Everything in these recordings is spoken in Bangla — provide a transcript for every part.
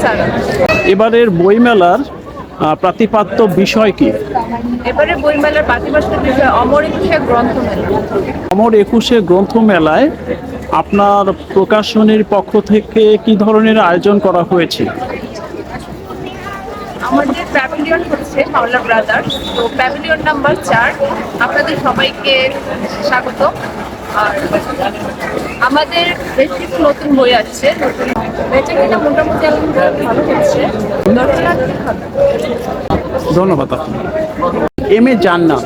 সারা। এবারের বইমেলার প্রতিপাদ্য বিষয় কি? এবারে বইমেলার পাঠ্যপুস্তক বিষয় অমর একুশে গ্রন্থমেলা। অমর একুশে গ্রন্থমেলায় আপনার প্রকাশনীর পক্ষ থেকে কি ধরনের আয়োজন করা হয়েছে? আমাদের প্যাভিলিয়ন হচ্ছে হাওলা ব্রাদার্স, তো প্যাভিলিয়ন নাম্বার 4। আপনাদের সবাইকে স্বাগত। আর আমাদের বেশ কিছু নতুন বই আসছে, বেচাকেনা মোটামুটি ভালো হচ্ছে, দর্শনার্থী ভালো। ধন্যবাদ আপনাকে। এম এ জান্নাত,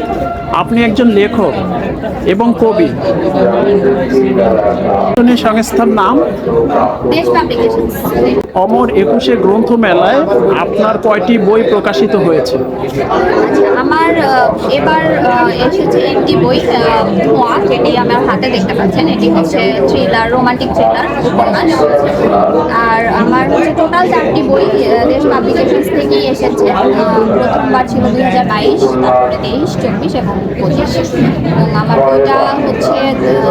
আপনি একজন লেখক এবং কবি। সংস্থার নাম দেশ পাবলিকেশনস। অমর একুশে গ্রন্থমেলায় আপনার কয়টি বই প্রকাশিত হয়েছে? আচ্ছা, আমার এবার এসেছে একটি বই, ধোঁয়া, যেটি আমার হাতে দেখতে পাচ্ছেন। এটি হচ্ছে থ্রিলার, রোমান্টিক থ্রিলার উপন্যাস। আর আমার হচ্ছে টোটাল 4টি বই দেশ পাবলিকেশনস থেকেই এসেছে। প্রথমবার ছিল 2022, তারপরে 23, 24 এবং 25। এবং আমার বইটা হচ্ছে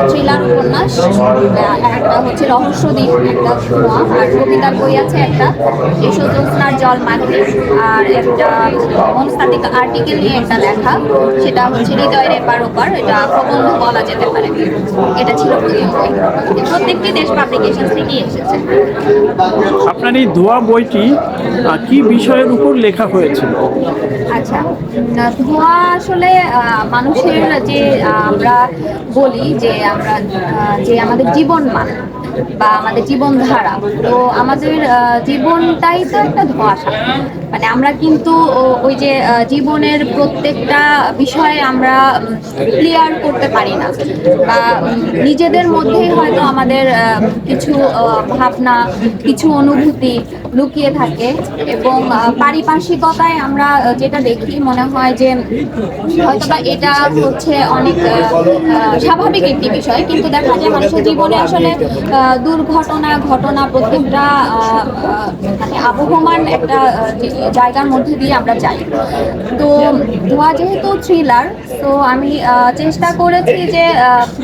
থ্রিলার উপন্যাস, একটা হচ্ছে রহস্য দিক, একটা ধোঁয়া, আর কবিতার বই আছে একটা, এসো জ্যোৎস্নার জল মাখে, আর একটা মনস্তাত্ত্বিক আর্টিকেল নিয়ে একটা লেখা, সেটা হচ্ছে হৃদয়ের এপার ওপার, এটা প্রবন্ধ বলা যেতে পারে। এটা ছিল প্রথম বই। প্রত্যেকটি দেশ পাবলিকেশন থেকেই এসেছে। আপনার এই ধোঁয়া বইটি কি বিষয়ের উপর লেখা হয়েছে? আচ্ছা, ধোঁয়া আসলে মানুষের যে আমরা বলি যে আমরা যে আমাদের জীবন মান বা আমাদের জীবনধারা, তো আমাদের জীবনটাই তো একটা ধোঁয়াশা। মানে আমরা কিন্তু ওই যে জীবনের প্রত্যেকটা বিষয়ে আমরা ক্লিয়ার করতে পারি না, বা নিজেদের মধ্যেই হয়তো আমাদের কিছু ভাবনা, কিছু অনুভূতি লুকিয়ে থাকে। এবং পারিপার্শ্বিকতায় আমরা যেটা দেখি মনে হয় যে হয়তোবা এটা হচ্ছে অনেক স্বাভাবিক একটি বিষয়, কিন্তু দেখা যায় মানুষের জীবনে আসলে দুর্ঘটনা, ঘটনা প্রত্যেকটা মানে আবহমান একটা জায়গার মধ্যে দিয়ে আমরা যাই। তো ধোঁয়া যেহেতু থ্রিলার, তো আমি চেষ্টা করেছি যে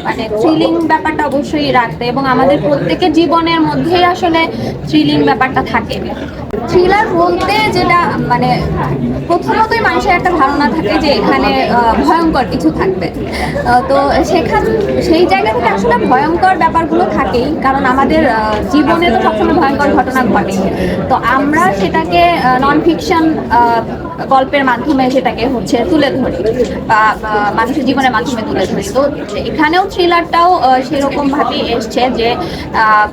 মানে থ্রিলিং ব্যাপারটা অবশ্যই রাখতে, এবং আমাদের প্রত্যেকের জীবনের মধ্যেই আসলে থ্রিলিং ব্যাপারটা থাকে। থ্রিলার বলতে যেটা মানে প্রথমতই মানুষের একটা ধারণা থাকে যে এখানে ভয়ঙ্কর কিছু থাকবে। তো সেই জায়গা থেকে আসলে ভয়ঙ্কর ব্যাপারগুলো থাকেই, কারণ আমাদের জীবনে তো সবসময় ভয়ঙ্কর ঘটনা ঘটে। তো আমরা সেটাকে নন ফিকশন গল্পের মাধ্যমে সেটাকে হচ্ছে তুলে ধরি, বা মানুষের জীবনের মাধ্যমে তুলে ধরি। তো এখানেও থ্রিলারটাও সেরকম ভাবেই এসছে যে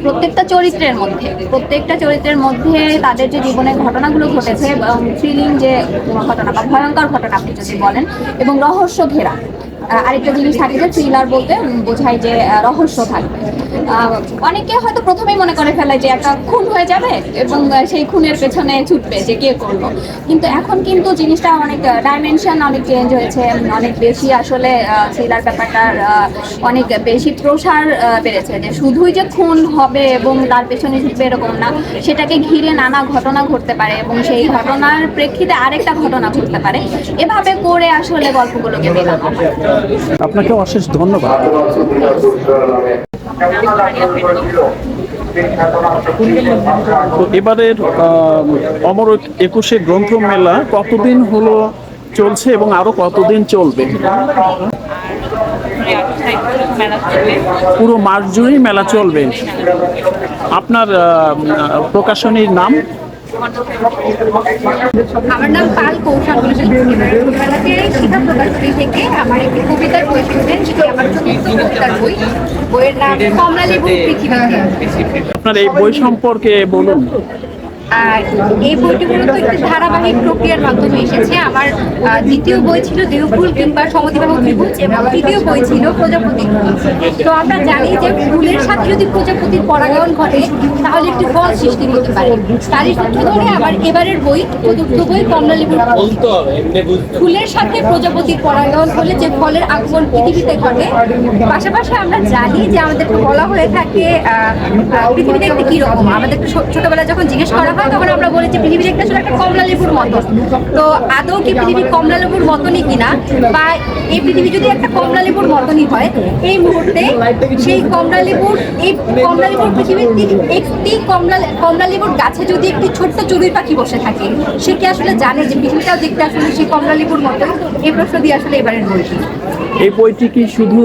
প্রত্যেকটা চরিত্রের মধ্যে তাদের যে জীবনের ঘটনাগুলো ঘটেছে, থ্রিলিং যে ঘটনা বা ভয়ঙ্কর ঘটনা আপনি যদি বলেন, এবং রহস্য ঘেরা। আরেকটা জিনিস থাকে যে থ্রিলার বলতে বোঝায় যে রহস্য থাকবে। অনেকে হয়তো প্রথমেই মনে করে ফেলে যে একটা খুন হয়ে যাবে এবং সেই খুনের পেছনে ছুটবে যে কে করলো, কিন্তু এখন কিন্তু জিনিসটা অনেক ডাইমেনশন অনেক চেঞ্জ হয়েছে, অনেক বেশি আসলে থ্রিলার ব্যাপারটার অনেক বেশি প্রসার বেড়েছে। যে শুধুই যে খুন হবে এবং তার পেছনে ছুটবে এরকম না, সেটাকে ঘিরে নানা ঘটনা ঘটতে পারে এবং সেই ঘটনার প্রেক্ষিতে আরেকটা ঘটনা ঘটতে পারে। এভাবে করে আসলে গল্পগুলোকে মেলানো হয়। আপনাকে অশেষ ধন্যবাদ। তো এবারের অমর একুশে গ্রন্থমেলা কতদিন হলো চলছে এবং আরো কতদিন চলবে? পুরো মাস জুড়েই মেলা চলবে। আপনার প্রকাশনীর নাম? আমার নাম পাল কৌশল। ছোটবেলাতে শিখা প্রকাশনী থেকে আমার একটি কবিতার বই শুনবেন, যেটি আমার চতুর্থ কবিতার বই। বইয়ের নাম কমলালেবুর পৃথিবীতে। আপনার এই বই সম্পর্কে বলুন। আর এই বইটি মূলত একটি ধারাবাহিক প্রক্রিয়ার মাধ্যমে এসেছে। আমার দ্বিতীয় বই ছিল দেহফুল কিংবা সমদ্বিবাহু ত্রিভুজ, এবং তৃতীয় বই ছিল প্রজাপতি। তো আমরা জানি যে ফুলের সাথে যদি প্রজাপতির পরাগায়ন ঘটে তাহলে একটি ফল সৃষ্টি হতে পারে। তারই সূত্র ধরে আবার এবারের বই, চতুর্থ বই কমলালেবুর ফুলের সাথে প্রজাপতির পরাগায়ন হলে যে ফলের আগমন পৃথিবীতে ঘটে। পাশাপাশি আমরা জানি যে আমাদেরকে বলা হয়ে থাকে পৃথিবীতে একটি কিরকম, আমাদের ছোটবেলায় যখন জিজ্ঞেস করা হয় তখন আমরা বলি যে পৃথিবী দেখতে আসলে একটা কমলা লেবুর মতো। তো আদৌ কি পৃথিবী কমলা লেবুর মতনই কিনা, বা এই পৃথিবী যদি একটা কমলা লেবুর মতনই হয়, এই মুহূর্তে সেই কমলা লেবুর পৃথিবীর একটি কমলা লেবুর গাছে যদি একটি ছোট্ট চড়ুই পাখি বসে থাকে, সে কি আসলে জানে যে পৃথিবীটাও দেখতে আসলে সেই কমলা লেবুর মতো? এই প্রশ্ন দিয়ে আসলে এবারের বইটি। এই বইটি কি শুধু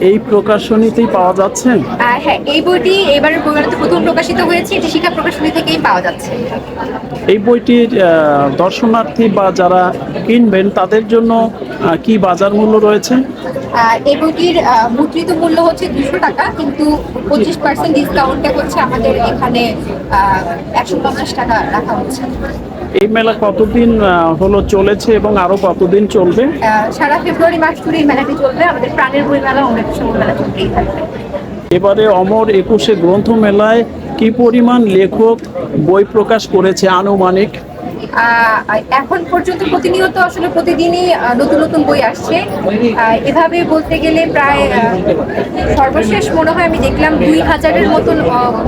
এই প্রকাশনীতেই পাওয়া যাচ্ছে? হ্যাঁ, এই বইটি এবারের বইমেলাতে প্রথম প্রকাশিত হয়েছে, এটি শিক্ষা প্রকাশনী থেকেই পাওয়া যাচ্ছে। এই বইটির দর্শনার্থী বা যারা কিনবেন তাদের জন্য কি বাজার মূল্য রয়েছে? এই বইটির মুদ্রিত মূল্য হচ্ছে 200 টাকা, কিন্তু 25% ডিসকাউন্টে হচ্ছে আমাদের এখানে 150 টাকা রাখা হচ্ছে। এই মেলা কতদিন হলো চলেছে এবং আরো কতদিন চলবে? সারা ফেব্রুয়ারি মাস জুড়ে এই মেলাটি চলবে। আমাদের প্রাণের বই মেলা, অনেক সময় মেলা চলতেই থাকবে। এবারে অমর একুশে গ্রন্থ মেলায় কি পরিমাণ লেখক বই প্রকাশ করেছে আনুমানিক? এখন পর্যন্ত প্রতিনিয়ত আসলে প্রতিদিনই নতুন নতুন বই আসছে। এভাবে বলতে গেলে প্রায় সর্বশেষ মনে হয় আমি দেখলাম 2000-এর মতন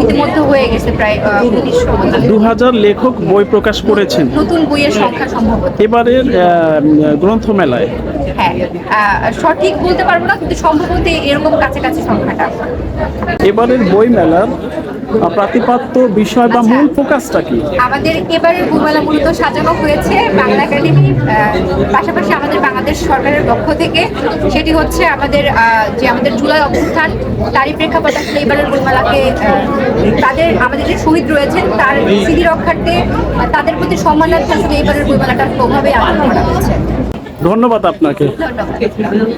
ইতিমধ্যে হয়ে গেছে, প্রায় 1900 2000 লেখক বই প্রকাশ করেছেন নতুন বইয়ের সংখ্যা সম্ভবত এবারের গ্রন্থ মেলায়। হ্যাঁ, সঠিক বলতে পারবো না, কিন্তু সম্ভবত এরকম কাছাকাছি সংখ্যাটা। এবারের বই মেলার প্রাতিপাত্য বিষয় বা মূল ফোকাসটা কি? আমাদের এবারের বইমেলা মূলত সাজানো হয়েছে বাংলা একাডেমি, পাশাপাশি আমাদের বাংলাদেশ সরকারের পক্ষ থেকে। সেটি হচ্ছে আমাদের জুলাই অভ্যুত্থান, তারই প্রেক্ষাপটে আসলে এবারের বইমেলাকে আমাদের যে শহীদ রয়েছেন তার স্মৃতি রক্ষার্থে, তাদের প্রতি সম্মানার্থে আসলে এবারের বইমেলাটা ওভাবে আয়োজন করা হয়েছে। ধন্যবাদ আপনাকে। ধন্যবাদ।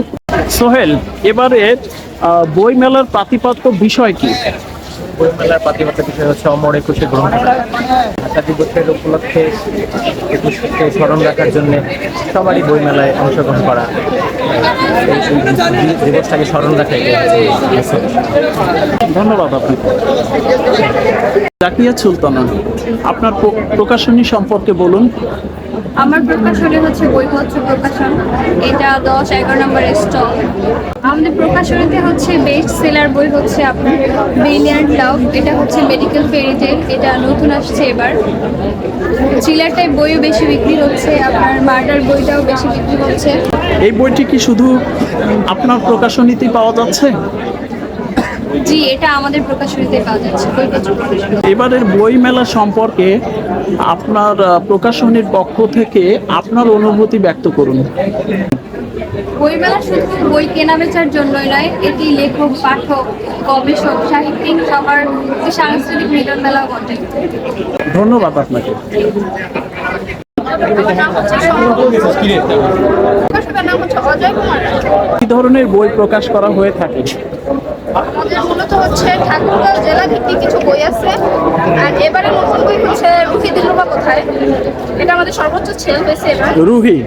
সোহেল, এবারের বই মেলার প্রাতিপাত্য বিষয় কি? বইমেলার প্রাতিপাদ্য বিষয় হচ্ছে অমর একুশে গ্রন্থ মেলা। আশা দিবসের উপলক্ষে একুশকে স্মরণ রাখার জন্য সবারই বইমেলায় অংশগ্রহণ করা, এই দিবসটাকে স্মরণ রাখাই। ধন্যবাদ আপনাকে। জাকিয়া সুলতানা, আপনার প্রকাশনী সম্পর্কে বলুন। আমার প্রকাশনী হচ্ছে বইপত্র প্রকাশন, এটা 10-11 নম্বরের স্টল। আমাদের প্রকাশনীতে হচ্ছে বেস্ট সেলার বই হচ্ছে আপনার ব্রিলিয়ান্ট লাভ, এটা হচ্ছে মেডিকেল ফেরি টেল, এটা নতুন আসছে এবার। থ্রিলার টাইপ বইও বেশি বিক্রি হচ্ছে, আপনার মার্ডার বইটাও বেশি বিক্রি হচ্ছে। এই বইটি কি শুধু আপনার প্রকাশনীতেই পাওয়া যাচ্ছে? জি, এটা আমাদের প্রকাশনীতে পাওয়া যাচ্ছে, বইপত্র প্রকাশনী। এবারের বই মেলা সম্পর্কে আপনার প্রকাশনীর পক্ষ থেকে আপনার অনুভূতি ব্যক্ত করুন। বইমেলা শুধু বই কেনা বেচার জন্যই নয়, এটি লেখক, পাঠক, গবেষক, সাহিত্যিক সবার একটি সাংস্কৃতিক মিলন মেলাও বটে। ধন্যবাদ আপনাকে। কি ধরনের বই প্রকাশ করা হয়ে থাকে? আমাদের মূলত হচ্ছে ঠাকুরগাঁও জেলা ভিত্তিক কিছু বই আছে, আর এবারে নতুন বই হচ্ছে রুহি দিলরুবা কোথায়, এটা আমাদের সর্বোচ্চ সেল হয়েছে এবার। রুহি,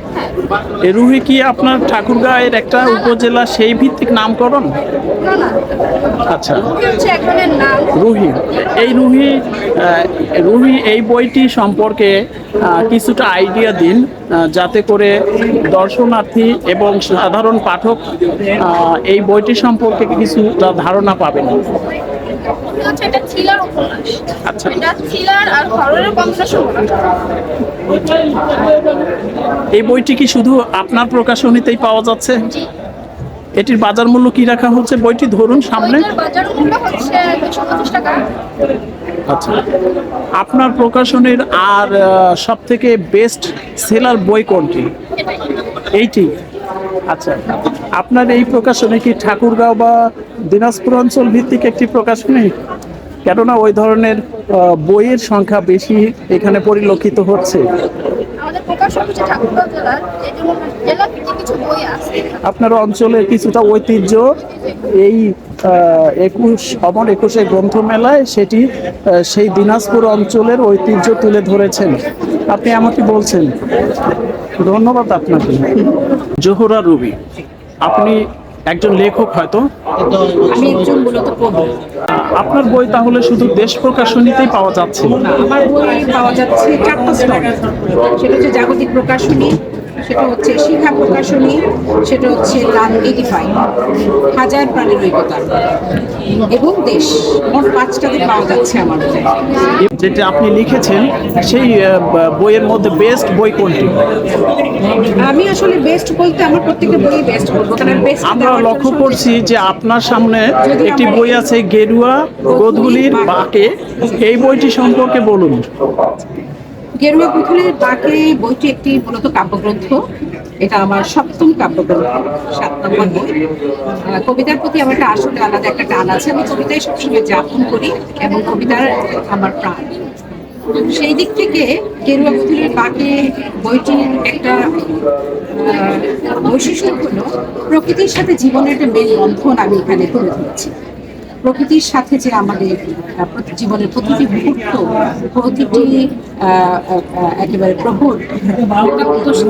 এই রুহি কি আপনার ঠাকুরগাঁয়ের একটা উপজেলা সেই ভিত্তিক নামকরণ? না না, আচ্ছা, রুহি হচ্ছে এক ধরনের নাম। রুহি, এই রুহি এই বইটি সম্পর্কে কিছুটা আইডিয়া দিন, যাতে করে দর্শনার্থী এবং সাধারণ পাঠক এই বইটি সম্পর্কে কিছুটা ধারণা পাবেন। হচ্ছে এটা থ্রিলার উপন্যাস। আচ্ছা, এটা থ্রিলার আর হররের কম্বিনেশন। এই বইটি কি শুধু আপনার প্রকাশনীতেই পাওয়া যাচ্ছে? এটির বাজার মূল্য কি রাখা হচ্ছে? বইটি ধরুন সামনে। বইটার বাজার মূল্য হচ্ছে 225 টাকা। আচ্ছা, আপনার প্রকাশনীর আর সব থেকে বেস্ট সেলার বই কোনটি? এইটি। আচ্ছা, আপনার এই প্রকাশনী কি ঠাকুরগাঁও বা দিনাজপুর অঞ্চল ভিত্তিক একটি প্রকাশনী? কেননা ওই ধরনের বইয়ের সংখ্যা বেশি এখানে পরিলক্ষিত হচ্ছে। আমাদের প্রকাশক হচ্ছে ঠাকুরগাঁও জেলার, এই জন্য জেলা ভিত্তিক কিছু বই আছে। আপনার অঞ্চলের কিছুটা ঐতিহ্য এই অমর একুশে গ্রন্থ মেলায় সেটি সেই দিনাজপুর অঞ্চলের ঐতিহ্য তুলে ধরেছেন, আপনি আমাকে বলছেন। ধন্যবাদ আপনাকে। জোহরা রুবি, আপনি একজন লেখক হয়তো? আমি একজন মূলত কবি। আপনার বই তাহলে শুধু দেশ প্রকাশনীতেই পাওয়া যাচ্ছে? আমার বই পাওয়া যাচ্ছে 4টা স্টল, সেটা হচ্ছে জাগতিক প্রকাশনী, সেটা হচ্ছে শিখা প্রকাশনী, সেটা হচ্ছে রান 85, হাজার প্রাণের ঐক্যতা এবং দেশ, মোট 5টাতে পাওয়া যাচ্ছে আমার মতে। যেটা আপনি লিখেছেন সেই বইয়ের মধ্যে বেস্ট বই কোনটি? আমি আসলে বেস্ট বলতে আমার প্রত্যেকটা বই বেস্ট বলবো, কারণ বেস্ট আমরা লক্ষ্য করছি যে আপনার সামনে একটি বই আছে গেরুয়া গোধূলির বাঁকে, এই বইটি সম্পর্কে বলুন। গেরুয়া পুতুলের বাঁকে বইটি একটি মূলত কাব্যগ্রন্থ। এটা আমার 7ম কাব্যগ্রন্থ, 7 নম্বর বই। কবিতার প্রতি আমার একটা আসলে আলাদা একটা টান আছে। আমি কবিতায় সবসময় যাপন করি এবং কবিতার আমার প্রাণ। সেই দিক থেকে গেরুয়া পুতুলের বাঁকে বইটির একটা বৈশিষ্ট্য হলো প্রকৃতির সাথে জীবনের একটা মেলবন্ধন আমি এখানে তুলে ধরেছি। প্রকৃতির সাথে যে আমাদের জীবনের প্রতিটি মুহূর্ত, প্রতিটি একেবারে প্রহর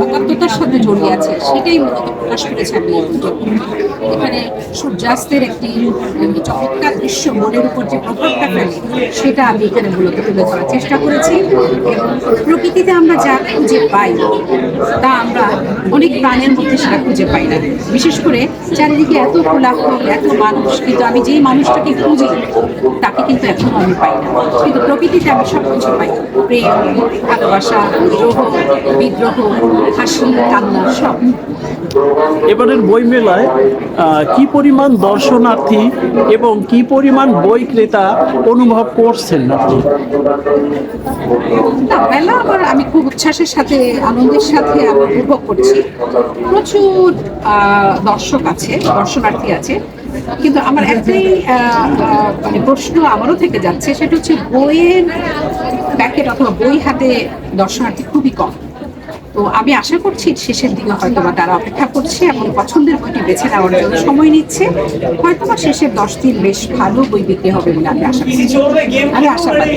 একাত্মতার সাথে জড়িয়ে আছে, সেটাই মূলত প্রকাশ করেছে আমি এই বইটা। এখানে সূর্যাস্তের একটি চমৎকার দৃশ্য মনের উপর যে প্রভাবটা ফেলে, সেটা আমি এখানে মূলত তুলে ধরার চেষ্টা করেছি। এবং প্রকৃতিতে আমরা যা খুঁজে পাই তা আমরা অনেক প্রাণের মধ্যে সেটা খুঁজে পাই না। বিশেষ করে চারিদিকে এত কোলাহল, এত মানুষ, কিন্তু আমি যেই মানুষটাকে খুঁজি তাকে কিন্তু এখনো আমি পাই না। কিন্তু প্রকৃতিতে আমি সব কিছু পাই, প্রেম, ভালোবাসা, বিরহ, বিদ্রোহ, হাসি, কান্না, সব। এবারের বই মেলায় কি পরিমাণ দর্শনার্থী এবং কি পরিমাণ বই ক্রেতা অনুভব করছেন আপনি? না, মেলা আমি খুব উচ্ছ্বাসের সাথে, আনন্দের সাথে আমি উপভোগ করছি। প্রচুর দর্শক আছে, দর্শনার্থী আছে, কিন্তু আমার একটাই মানে প্রশ্ন আমারও থেকে যাচ্ছে, সেটা হচ্ছে বইয়ের প্যাকেট অথবা বই হাতে দর্শনার্থী খুবই কম। তো আমি আশা করছি শেষের দিকে হয়তো বা তারা অপেক্ষা করছে এবং পছন্দের বইটি বেছে নেওয়ার জন্য সময় নিচ্ছে। হয়তো বা শেষের 10 দিন বেশ ভালো বই বিক্রি হবে বলে আমি আশা করছি, আমি আশাবাদী।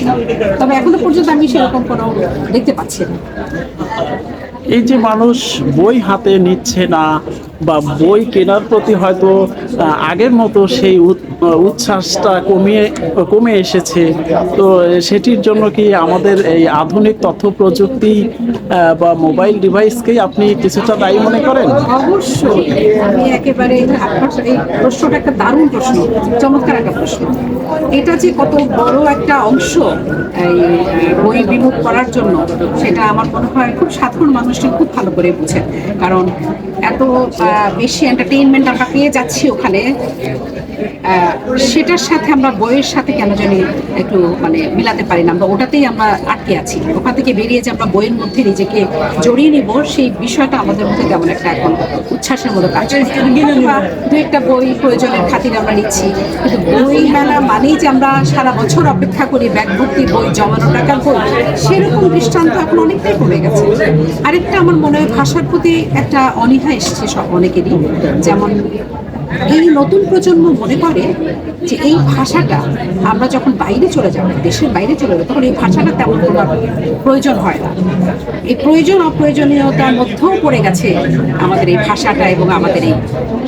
তবে এখনো পর্যন্ত আমি সেরকম কোনো দেখতে পাচ্ছি না। এই যে মানুষ বই হাতে নিচ্ছে না বা বই কেনার প্রতি হয়তো আগের মতো সেই উচ্ছ্বাসটা কমে এসেছে, তো সেটির জন্য কি আমাদের এই আধুনিক তথ্য প্রযুক্তি বা মোবাইল ডিভাইসকেই আপনি কিছুটা দায়ী মনে করেন? অবশ্যই, আমি একেবারে এই প্রশ্নটা একটা দারুণ প্রশ্ন, চমৎকার একটা প্রশ্ন। এটা যে কত বড় একটা অংশ এই বই বিমুখ করার জন্য, সেটা আমার মনে হয় খুব সাধারণ মানুষটি খুব ভালো করে বুঝে। কারণ এত বেশি এন্টারটেইনমেন্ট আমরা পেয়ে যাচ্ছি ওখানে, সেটার সাথে আমরা বইয়ের সাথে কেন জানি একটু মানে মিলাতে পারি না। আমরা ওটাতেই আমরা আটকে আছি। ওখান থেকে বেরিয়ে যে আমরা বইয়ের মধ্যে নিজেকে জড়িয়ে নিব, সেই বিষয়টা আমাদের মধ্যে তেমন একটা এখন উচ্ছ্বাসের মতো কাজ করছে। দু একটা বই প্রয়োজনের খাতিরে আমরা নিচ্ছি, কিন্তু বই মেলা মানেই যে আমরা সারা বছর অপেক্ষা করি ব্যাগ ভর্তি বই, জমানো টাকার বই, সেরকম দৃষ্টান্ত এখন অনেকটাই কমে গেছে। আরেকটা আমার মনে হয় ভাষার প্রতি একটা অনীহা এসছে সব অনেকেরই। যেমন এই নতুন প্রজন্ম মনে করে যে এই ভাষাটা আমরা যখন বাইরে চলে যাব, দেশের বাইরে চলে যাবো, তখন এই ভাষাটা তেমন কোনো প্রয়োজন হয় না। এই প্রয়োজন অপ্রয়োজনীয়তার মধ্যেও পড়ে গেছে আমাদের এই ভাষাটা এবং আমাদের এই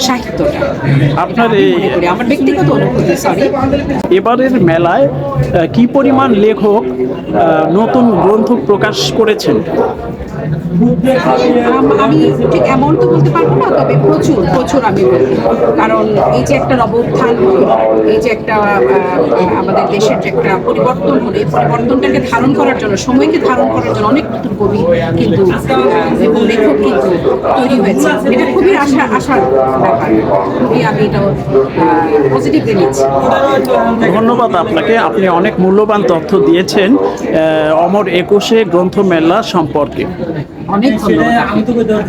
সাহিত্যটা। আপনার আমার ব্যক্তিগত অনুভূতি। সরি, এবারের মেলায় কি পরিমাণ লেখক নতুন গ্রন্থ প্রকাশ করেছেন? আমি ঠিক এমন তো বলতে পারবো না, তবে প্রচুর প্রচুর আমি বলবো। কারণ এই যে একটা নবোত্থান, এই যে একটা আমাদের দেশের যে একটা পরিবর্তন হলো, এই পরিবর্তনটাকে ধারণ করার জন্য, সময়কে ধারণ করার জন্য অনেক নতুন কবি কিন্তু এবং লেখক কিন্তু তৈরি হয়েছে। এটা খুবই আশার ব্যাপার, খুবই আমি এটা পজিটিভলি নিচ্ছি। ধন্যবাদ আপনাকে, আপনি অনেক মূল্যবান তথ্য দিয়েছেন অমর 21 গ্রন্থ মেলা সম্পর্কে। অনেক ধন্যবাদ।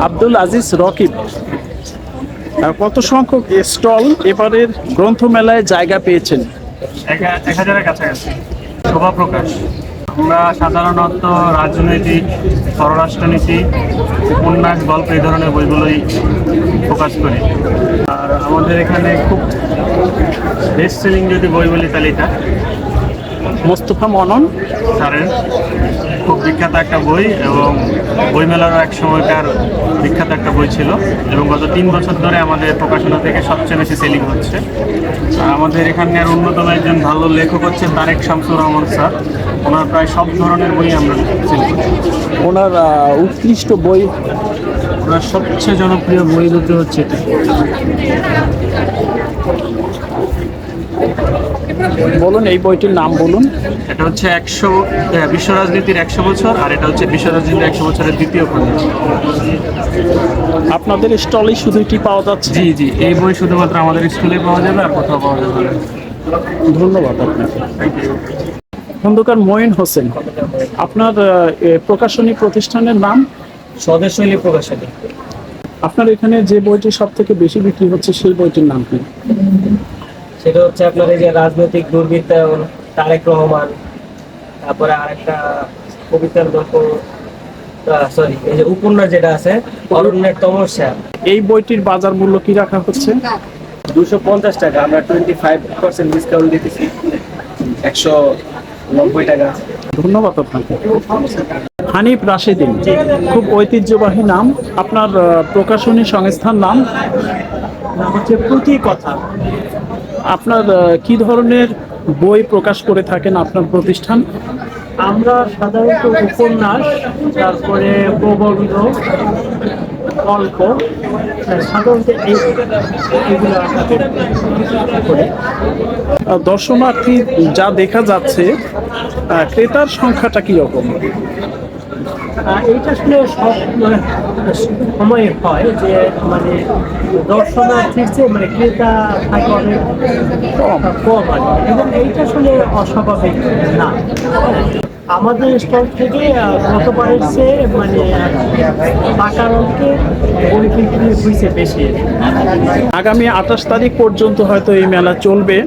আব্দুল আজিজ রকিব, কত সংখ্যক স্টল এবারের গ্রন্থ মেলায় জায়গা পেয়েছেন? 1000-এর কাছাকাছি। শোভা প্রকাশ, আমরা সাধারণত রাজনৈতিক, পররাষ্ট্রনীতি, উপন্যাস, গল্প এই ধরনের বইগুলোই ফোকাস করি। আর আমাদের এখানে খুব বেস্ট সেলিং যদি বই বলি তাহলে এটা মোস্তফা মনন স্যারের খুব বিখ্যাত একটা বই, এবং বইমেলারও এক সময়কার বিখ্যাত একটা বই ছিল, এবং গত 3 বছর ধরে আমাদের প্রকাশনা থেকে সবচেয়ে বেশি সেলিং হচ্ছে। আর আমাদের এখানের অন্যতম একজন ভালো লেখক হচ্ছে তারেক শামসুর রহমান স্যার। ওনার প্রায় সব ধরনের বই আমরা সেল করি। ওনার উৎকৃষ্ট বই ওনার সবচেয়ে জনপ্রিয় বই দুটো হচ্ছে এটা। বলুন এই বইটির নাম বলুন। এটা হচ্ছে বিশ্ব রাজনীতির 100 বছর, আর এটা হচ্ছে বিশ্ব রাজনীতির 100 বছরের দ্বিতীয় খণ্ড। আপনাদের স্টলেই শুধু এটি পাওয়া যাচ্ছে? জি জি, এই বই শুধুমাত্র আমাদের স্কুলে পাওয়া যাবে, আর কোথাও পাওয়া যাবে না। ধন্যবাদ আপনাকে। খন্দকার মঈন হোসেন, আপনার প্রকাশনী প্রতিষ্ঠানের নাম? স্বদেশ শৈলী প্রকাশনী। আপনার এখানে যে বইটি সব থেকে বেশি বিক্রি হচ্ছে সেই বইটির নাম কি? সেটা হচ্ছে আপনার এই যে রাজনৈতিক দুর্বৃত্তায়ন, তারেক রহমান, তারপরে আরেকটা কবিতার গল্প, সরি এই যে উপন্যাস যেটা আছে অরণ্যের তমস্যা। এই বইটির বাজার মূল্য কি রাখা হচ্ছে? 250 টাকা, আমরা 25% ডিসকাউন্ট দিতেছি, 190 টাকা। ধন্যবাদ আপনাকে। হানিফ রাশেদিন, খুব ঐতিহ্যবাহী নাম। আপনার প্রকাশনী সংস্থার নাম? হচ্ছে প্রতি কথা। আপনার কি ধরনের বই প্রকাশ করে থাকেন আপনার প্রতিষ্ঠান? আমরা সাধারণত উপন্যাস, তারপরে প্রবন্ধ, গল্প, সাধারণত এইগুলো করি। দর্শনার্থী যা দেখা যাচ্ছে, ক্রেতার সংখ্যাটা কি রকম? এইটা আসলে সব সময় হয় যে মানে দর্শনার্থীর চেয়ে মানে ক্রেতা থাকে অনেক কম আর কি। এবং এইটা আসলে অস্বাভাবিক না। আমাদের স্টল থেকে গতবারের চেয়ে মানে টাকার অঙ্কে বই বিক্রি হয়েছে বেশি। আগামী 28 তারিখ পর্যন্ত হয়তো এই মেলা চলবে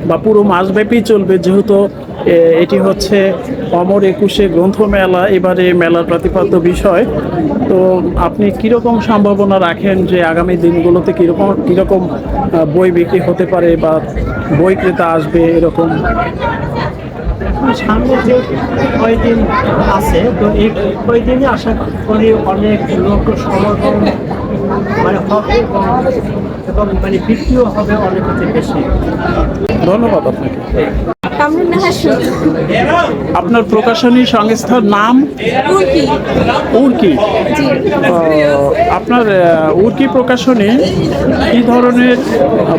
বা পুরো মাসব্যাপী চলবে, যেহেতু এটি হচ্ছে অমর একুশে গ্রন্থ মেলা। এবারে মেলার প্রতিপাদ্য বিষয়। তো আপনি কীরকম সম্ভাবনা রাখেন যে আগামী দিনগুলোতে কীরকম বই বিক্রি হতে পারে বা বই ক্রেতা আসবে এরকম? সামনে যে কয়েকদিন আছে, তো এই কয়েকদিনই আশা করি অনেক লোক সমাগম মানে হবে এবং মানে বিক্রিও হবে অনেক বেশি। ধন্যবাদ আপনাকে। কামরুন নাহার। আপনার প্রকাশনী সংস্থার নাম? উর্কি। আপনার উর্কি প্রকাশনী কি ধরনের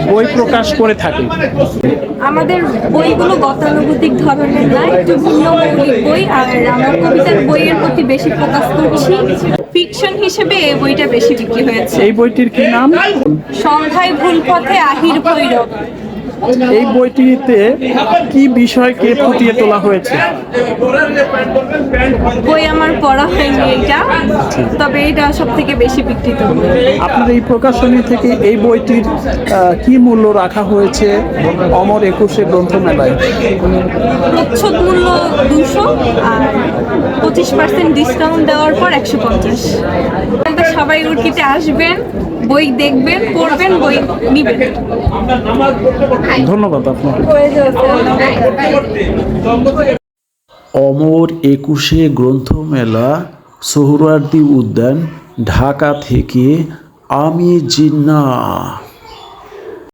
বই প্রকাশ করে থাকে? আমাদের বইগুলো গতানুগতিক ধরনের না, একটু ভিন্ন মৌলিক বই, আর আমরা কবিতার বইয়ের প্রতি বেশি ফোকাস করছি। ফিকশন হিসেবে এই বইটা বেশি বিক্রি হয়েছে। এই বইটির কি নাম? সন্ধ্যায় ভুল পথে আহির ভৈরব। এই বইটিতে কি বিষয়কে ফুটিয়ে তোলা হয়েছে? বই আমার পড়া হয়নি এইটা, তবে এটা সব থেকে বেশি বিক্রিত। আপনার এই প্রকাশনী থেকে এই বইটির কি মূল্য রাখা হয়েছে অমর একুশে গ্রন্থমেলায়? প্রচ্ছদ মূল্য 200 আর 25% ডিসকাউন্ট দেওয়ার পর 150। সবাই উর্কিতে আসবেন, বই দেখবেন, পড়বেন, বই নিবেন। ধন্যবাদ আপনাকে। অমর একুশে গ্রন্থমেলা, সোহরাওয়ার্দী উদ্যান, ঢাকা থেকে আমি জিন্নাহ।